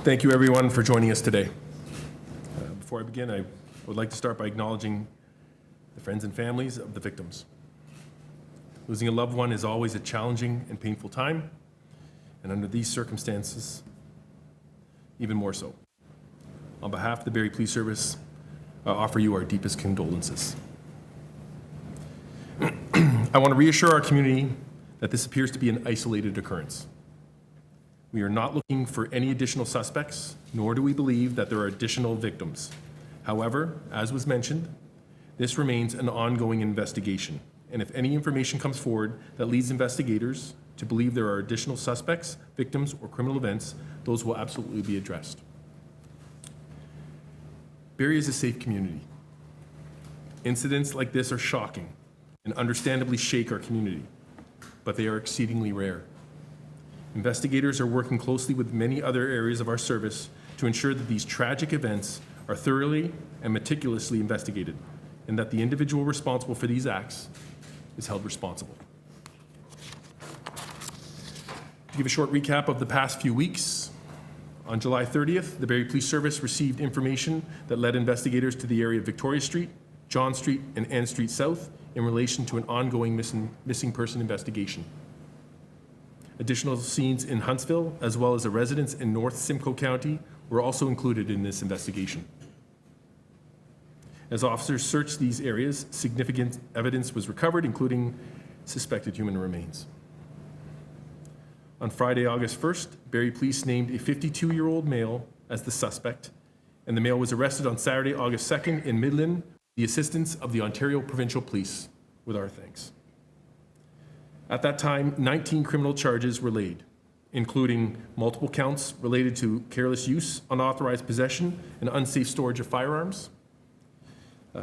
Thank you, everyone, for joining us today. Before I begin, I would like to start by acknowledging the friends and families of the victims. Losing a loved one is always a challenging and painful time, and under these circumstances, even more so. On behalf of the Barrie Police Service, I offer you our deepest condolences. I want to reassure our community that this appears to be an isolated occurrence. We are not looking for any additional suspects, nor do we believe that there are additional victims. However, as was mentioned, this remains an ongoing investigation, and if any information comes forward that leads investigators to believe there are additional suspects, victims, or criminal events, those will absolutely be addressed. Barrie is a safe community. Incidents like this are shocking and understandably shake our community, but they are exceedingly rare. Investigators are working closely with many other areas of our service to ensure that these tragic events are thoroughly and meticulously investigated, and that the individual responsible for these acts is held responsible. To give a short recap of the past few weeks, on July 30th, the Barrie Police Service received information that led investigators to the area of Victoria Street, John Street, and Ann Street South in relation to an ongoing missing person investigation. Additional scenes in Huntsville, as well as a residence in North Simcoe County, were also included in this investigation. As officers searched these areas, significant evidence was recovered, including suspected human remains. On Friday, August 1st, Barrie Police named a 52-year-old male as the suspect, and the male was arrested on Saturday, August 2nd in Midland, the assistance of the Ontario Provincial Police, with our thanks. At that time, 19 criminal charges were laid, including multiple counts related to careless use, unauthorized possession, and unsafe storage of firearms,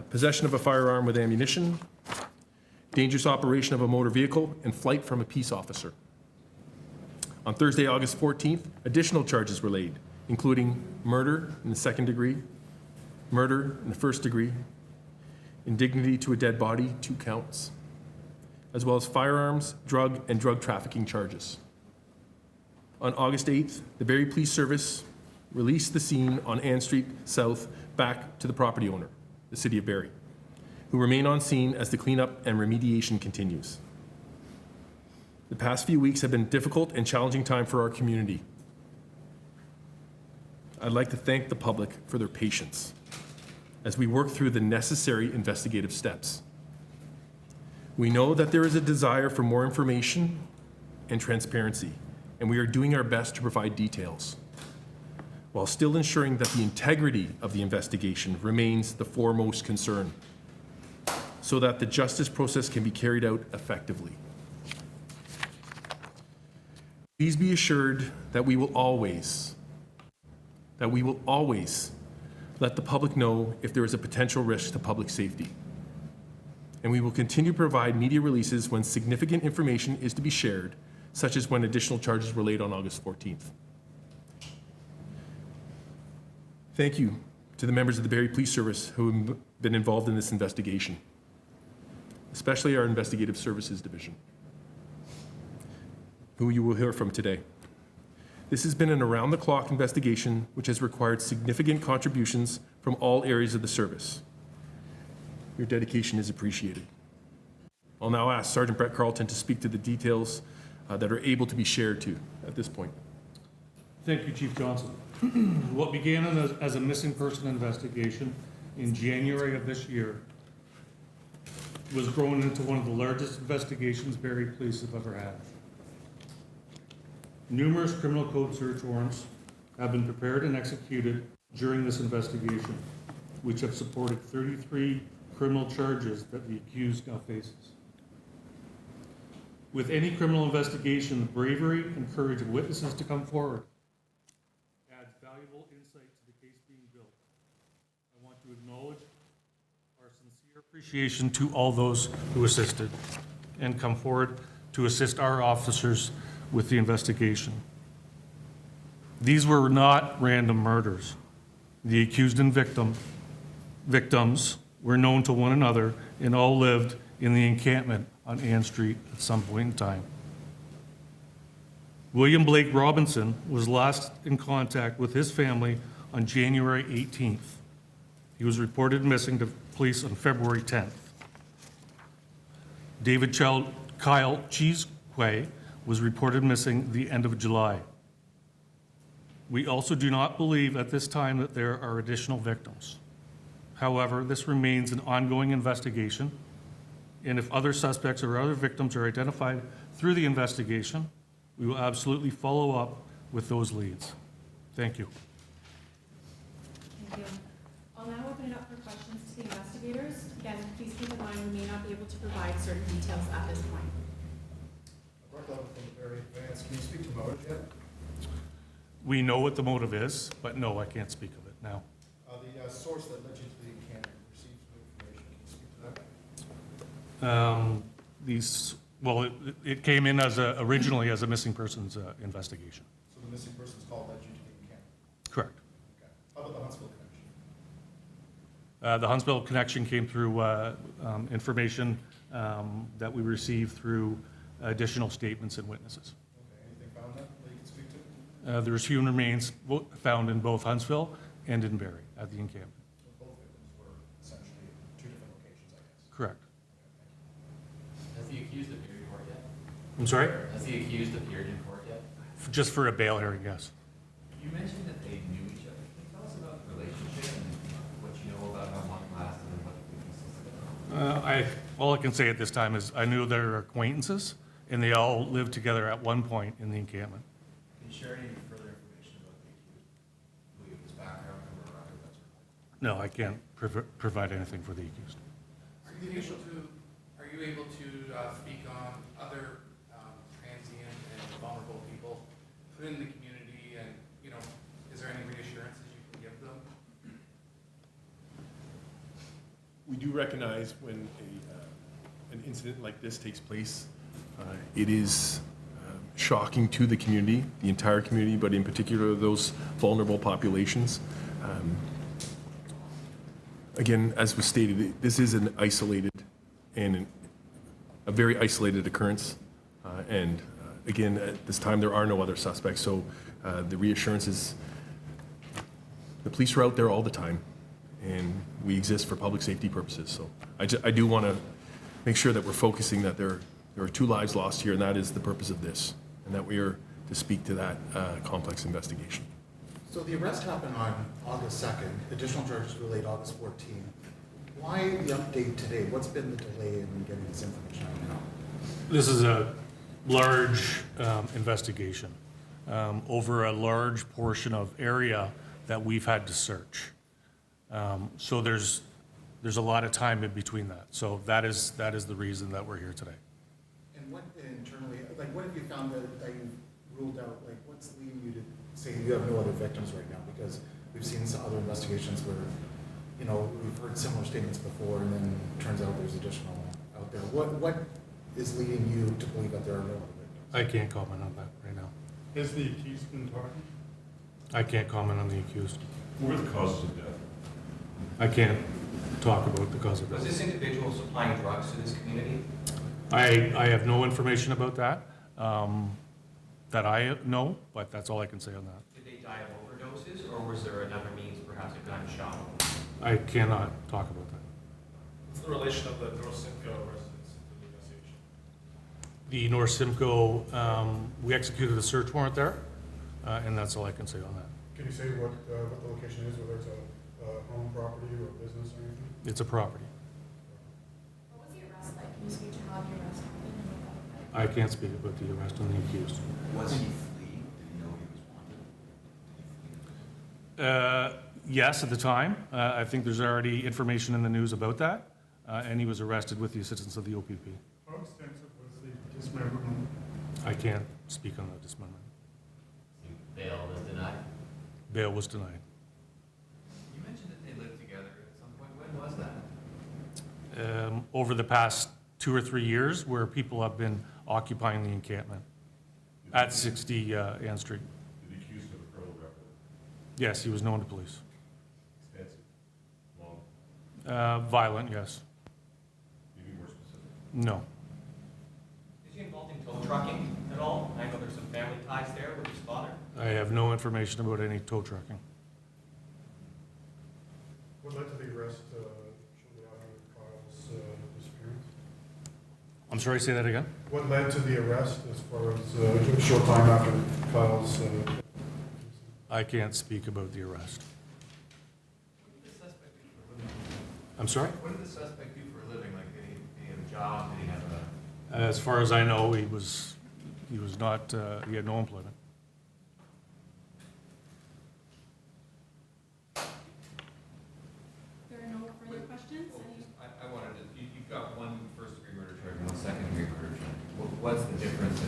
possession of a firearm with ammunition, dangerous operation of a motor vehicle, and flight from a peace officer. On Thursday, August 14th, additional charges were laid, including murder in the second degree, murder in the first degree, indignity to a dead body, 2 counts, as well as firearms, drug, and drug trafficking charges. On August 8th, the Barrie Police Service released the scene on Ann Street South back to the property owner, the City of Barrie, who remain on scene as the cleanup and remediation continues. The past few weeks have been a difficult and challenging time for our community. I'd like to thank the public for their patience as we work through the necessary investigative steps. We know that there is a desire for more information and transparency, and we are doing our best to provide details, while still ensuring that the integrity of the investigation remains the foremost concern, so that the justice process can be carried out effectively. Please be assured that we will always let the public know if there is a potential risk to public safety. And we will continue to provide media releases when significant information is to be shared, such as when additional charges were laid on August 14th. Thank you to the members of the Barrie Police Service who have been involved in this investigation, especially our Investigative Services Division, who you will hear from today. This has been an around-the-clock investigation which has required significant contributions from all areas of the service. Your dedication is appreciated. I'll now ask Sergeant Brett Carlton to speak to the details that are able to be shared to at this point. Thank you, Chief Johnson. What began as a missing person investigation in January of this year was grown into one of the largest investigations Barrie Police have ever had. Numerous criminal code search warrants have been prepared and executed during this investigation, which have supported 33 criminal charges that the accused now faces. With any criminal investigation, the bravery and courage of witnesses to come forward adds valuable insight to the case being built. I want to acknowledge our sincere appreciation to all those who assisted and come forward to assist our officers with the investigation. These were not random murders. The accused and victims were known to one another and all lived in the encampment on Ann Street at some point in time. William Blake Robinson was last in contact with his family on January 18th. He was reported missing to police on February 10th. David Kyle Cheesequay was reported missing the end of July. We also do not believe at this time that there are additional victims. However, this remains an ongoing investigation, and if other suspects or other victims are identified through the investigation, we will absolutely follow up with those leads. Thank you. Thank you. I'll now open it up for questions to the investigators. Again, please keep in mind we may not be able to provide certain details at this point. Mark Levin from the Barrie Advance. Can you speak to motive yet? We know what the motive is, but no, I can't speak of it now. The source that led you to the encampment received some information. Can you speak to that? Well, it came in as originally as a missing persons investigation. So the missing person's call led you to the encampment? Correct. Okay. How about the Huntsville connection? The Huntsville connection came through information that we received through additional statements and witnesses. Okay. Anything found that you can speak to? There was human remains found in both Huntsville and in Barrie at the encampment. So both victims were essentially in two different locations, I guess. Correct. Has the accused appeared in court yet? I'm sorry? Has the accused appeared in court yet? Just for a bail hearing, yes. You mentioned that they knew each other. Can you tell us about the relationship and what you know about how long it lasted and what the weaknesses are? All I can say at this time is I knew they were acquaintances, and they all lived together at one point in the encampment. Can you share any further information about the accused? Who his background, criminal record, that sort of thing? No, I can't provide anything for the accused. Are you able to speak on other transient and vulnerable people within the community, and, you know, is there any reassurances you can give them? We do recognize when an incident like this takes place, it is shocking to the community, the entire community, but in particular those vulnerable populations. Again, as was stated, this is an isolated and a very isolated occurrence. And again, at this time, there are no other suspects. So the reassurance is the police are out there all the time, and we exist for public safety purposes. So I do want to make sure that we're focusing that there are 2 lives lost here, and that is the purpose of this, and that we are to speak to that complex investigation. So the arrest happened on August 2nd. Additional charges were laid August 14th. Why the update today? What's been the delay in getting this information out now? This is a large investigation over a large portion of area that we've had to search. So there's a lot of time in between that. So that is the reason that we're here today. And what internally, like, what have you found that you've ruled out? Like, what's leading you to say you have no other victims right now? Because we've seen some other investigations where, you know, we've heard similar statements before, and then it turns out there's additional out there. What is leading you to believe that there are no other victims? I can't comment on that right now. Has the accused been talking? I can't comment on the accused. What were the causes of death? I can't talk about the cause of Was death. this individual supplying drugs to this community? I have no information about that, that I know, but that's all I can say on that. Did they die of overdoses, or was there another means, perhaps a gunshot? I cannot talk about that. What's the relation of the North Simcoe residents to the investigation? The North Simcoe, we executed a search warrant there, and that's all I can say on that. Can you say what the location is, whether it's a home property or a business or anything? It's a property. What was the arrest like? Can you speak to how the arrest happened and what that looked like? I can't speak about the arrest on the accused. Was he fleeing? Did he know he was wanted? Yes, at the time. I think there's already information in the news about that, and he was arrested with the assistance of the OPP. How extensive was the dismemberment? I can't speak on the dismemberment. Bail was denied. Bail was denied. You mentioned that they lived together at some point. When was that? Over the past 2 or 3 years, where people have been occupying the encampment at 60 Ann Street. Did the accused have a criminal record? Yes, he was known to police. Extensive? Long? Violent, yes. Maybe more specific? No. Is he involved in tow trucking at all? I know there's some family ties I have no information about any tow trucking. What led to the arrest shortly after Kyle's disappearance? I'm sorry, say that again? What led to the arrest as far as a short time after Kyle's? I can't speak about the arrest. What did the suspect do for a living? I'm sorry? What did the suspect do for a living? Like, did he have a job? Did he have a? As far as I know, he was not, he had no employment. There are no further questions? Any- I wanted to, you've got one first-degree murder charge and one second-degree murder charge. What's the difference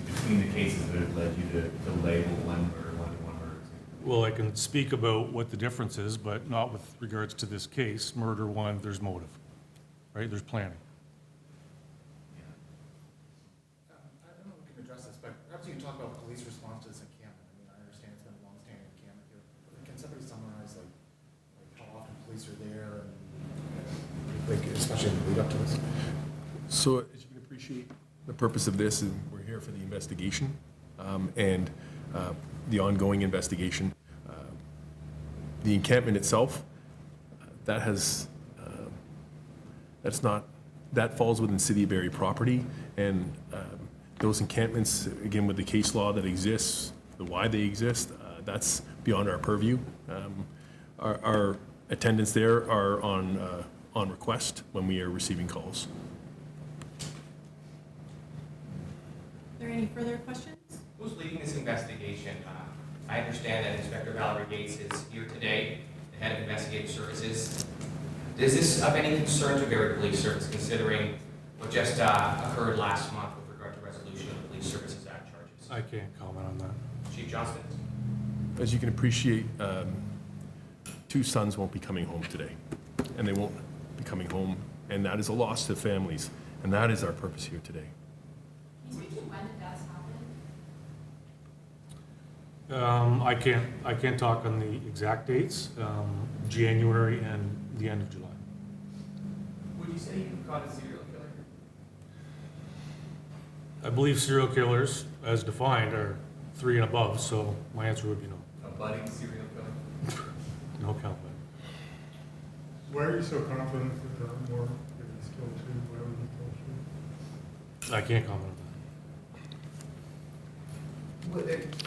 between the cases that have led you to label one murder one and one murder two? Well, I can speak about what the difference is, but not with regards to this case. Murder one, there's motive, right? There's planning. I don't know if we can address this, but perhaps you can talk about police response to this encampment. I mean, I understand it's been a long-standing encampment here. But can somebody summarize like how often police are there and like especially in the lead up to this? So as you can appreciate, the purpose of this is we're here for the investigation and the ongoing investigation. The encampment itself, that falls within City of Barrie property, and those encampments, again, with the case law that exists, the why they exist, that's beyond our purview. Our attendants there are on request when we are receiving calls. Are there any further questions? Who's leading this investigation? I understand that Inspector Valerie Gates is here today, the head of investigative services. Is this of any concern to Barrie Police Service, considering what just occurred last month with regard to resolution of the Police Services Act charges? I can't comment on that. Chief Johnston? As you can appreciate, 2 sons won't be coming home today, and they won't be coming home, and that is a loss to families, and that is our purpose here today. Can you speak to when the deaths happened? I can't talk on the exact dates, January and the end of July. Would you say you caught a serial killer? I believe serial killers, as defined, are 3 and above, so my answer would be no. A budding serial killer? No comment. Why are you so confident that there are more? If he's killed 2, why would he kill 3? I can't comment on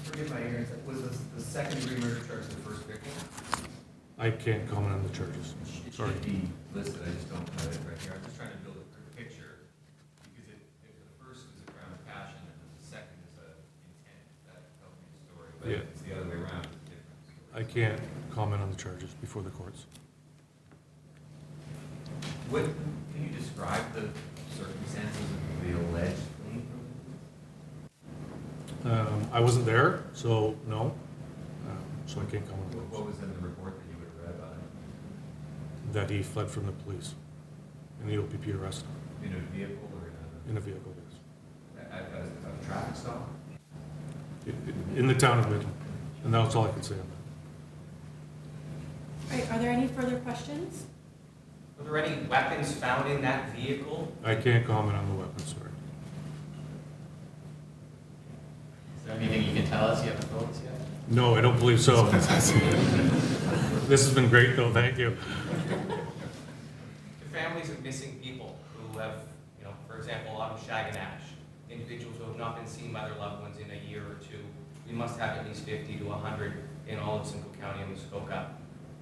Forgive my ignorance, was the second-degree murder charge the first victim? that. I can't comment on the charges. It Sorry. should be listed, I just don't have it right here. I'm just trying to build a picture, because if the first is a crime of passion, and the second is a intent, that tells me the story. But Yeah. if it's the other way around, it's a different story. I can't comment on the charges before the courts. Can you describe the circumstances of the alleged fleeing from the police? I wasn't there, so no. So I can't comment on What those. was in the report that you would have read about him? That he fled from the police in the OPP arrest In a vehicle or in a vehicle, yes. at a traffic stop? In the town of Midland, and that's all I can say on that. All right, are there any further questions? Were there any weapons found in that vehicle? I can't comment on the weapons, sorry. Is there anything you can tell us? You haven't told us yet? No, I don't believe so. This has been great, though, thank you. To families of missing people who have, for example, Autumn Shaganash, individuals who have not been seen by their loved ones in a year or 2, we must have at least 50 to 100 in all of Simcoe County and Muskoka.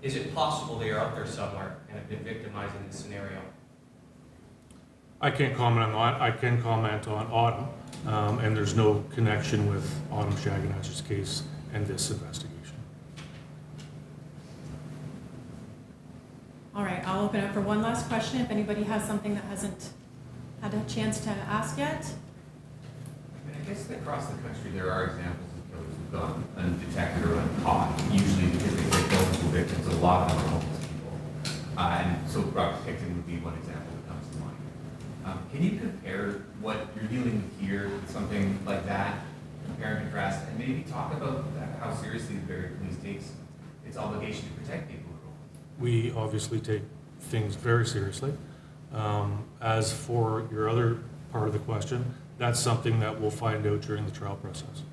Is it possible they are out there somewhere and have been victimized in this scenario? I can't comment on that. I can comment on Autumn, and there's no connection with Autumn Shaganash's case and this investigation. All right, I'll open up for one last question. If anybody has something that hasn't had a chance to ask yet. I mean, I guess that across the country, there are examples of killers who've gone undetected or uncaught, usually because they take multiple victims, a lot of them are homeless people. And so Robert Pickton would be one example that comes to mind. Can you compare what you're dealing with here with something like that, compare and contrast, and maybe talk about how seriously the Barrie Police takes its obligation to protect people who are homeless? We obviously take things very seriously. As for your other part of the question, that's something that we'll find out during the trial process.